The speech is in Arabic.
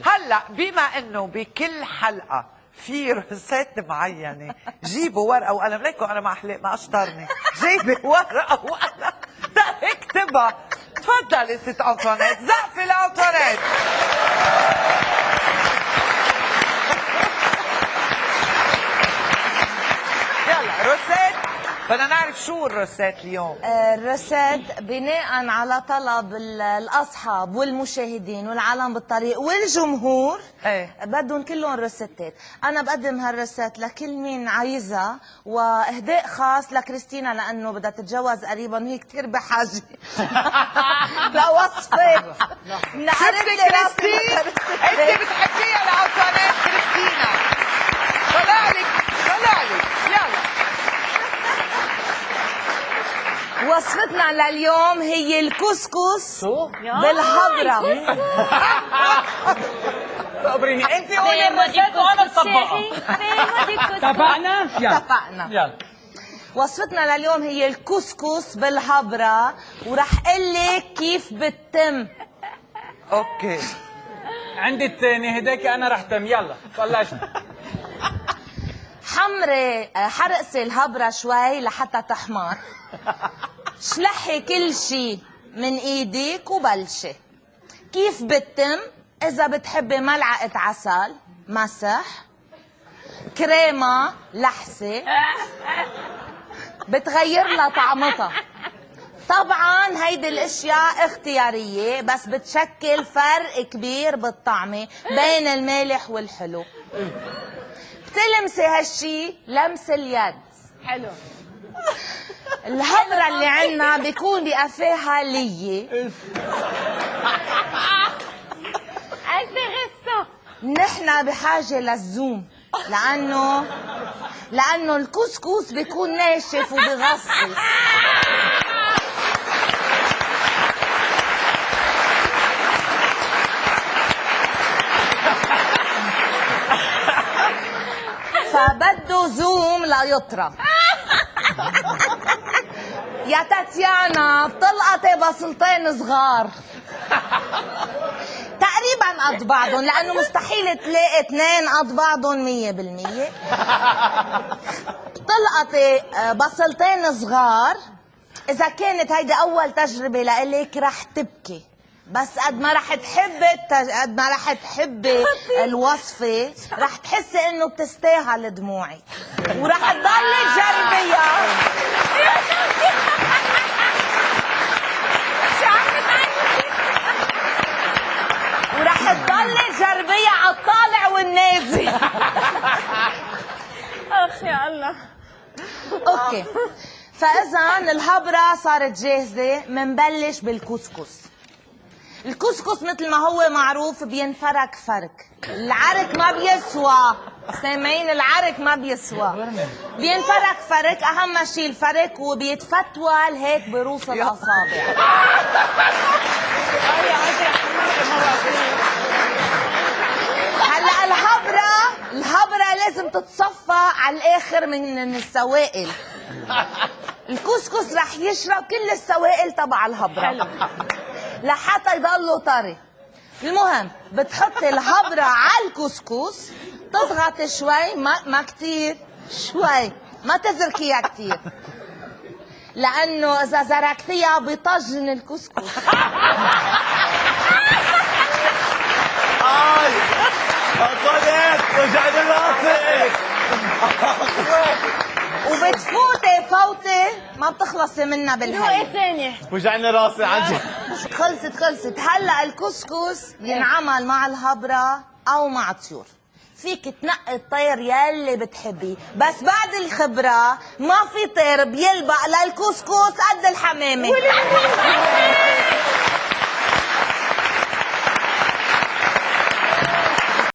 هلا بما انه بكل حلقه في روسات معينه، جيبوا ورقه وقلم. ليكوا انا ما اشطرني. جيبي ورقه وقلم اكتبها. تفضلي ست انطوانيت، زقفي لانطوانيت. يلا روسات، بدنا نعرف شو الروسات اليوم. الروسات بناء على طلب الاصحاب والمشاهدين والعالم بالطريق والجمهور، بدهم كلهم روساتات. انا بقدم هالروسات لكل مين عايزها، واهداء خاص لكريستينا لانه بدها تتجوز قريبا وهي كثير بحاجه لوصفات. شفتي كريستين؟ انت بتحبيها لانطوانيت كريستينا. طلع لك يلا. وصفتنا لليوم هي الكسكس بالهبرة. خبريني انت قولي الرسالة وانا بطبقها. اتفقنا؟ يلا. وصفتنا لليوم هي الكسكس بالهبرة، وراح اقول لك كيف بتتم. اوكي. عندي الثاني هداك انا رح تم. يلا بلشنا. حمري حرقسي الهبرة شوي لحتى تحمر. شلحي كل شي من ايديك وبلشي. كيف بتتم؟ اذا بتحبي ملعقة عسل مسح، كريمة لحسة بتغير لها طعمتها. طبعا هيدي الاشياء اختيارية، بس بتشكل فرق كبير بالطعمة بين المالح والحلو. بتلمسي هالشي لمس اليد. حلو. الهبرة اللي عنا بيكون بقفاها لية. نحن بحاجة للزوم لأنه الكسكس بيكون ناشف وبغصص. فبده زوم ليطرى. يا تاتيانا بتلقطي بصلتين صغار تقريبا قد بعضهم، لانه مستحيل تلاقي اثنين قد بعضهم 100%. بتلقطي بصلتين صغار. اذا كانت هيدي اول تجربه لإلك رح تبكي، بس قد ما رح تحبي الوصفه رح تحسي انه بتستاهل دموعك، ورح تضلي تجربيها. ورح تضلي تجربيها على الطالع والنازل. اخ يا الله. اوكي، فاذا الهبره صارت جاهزه، منبلش بالكسكس. الكسكس مثل ما هو معروف بينفرك فرك. العرك ما بيسوى، سامعين؟ العرك ما بيسوى، بينفرك فرك. اهم شيء الفرك، وبيتفتول هيك بروس الاصابع. هلا الهبره لازم تتصفى على الاخر من السوائل. الكسكس رح يشرب كل السوائل تبع الهبره لحتى يضلوا طري. المهم بتحطي الهبره على الكسكس، تضغط شوي، ما كتير، شوي، ما تزركيها كتير، لانه اذا زركتيها بيطجن الكسكس. انطوانيت وجعني راسي. وبتفوتي فوتي ما بتخلصي منها بالهي. ايه ثاني؟ وجعني راسي عن جد. خلصت. هلا الكسكس ينعمل مع الهبره او مع طيور. فيك تنقي الطير يلي بتحبيه، بس بعد الخبره ما في طير بيلبق للكسكس قد الحمامه.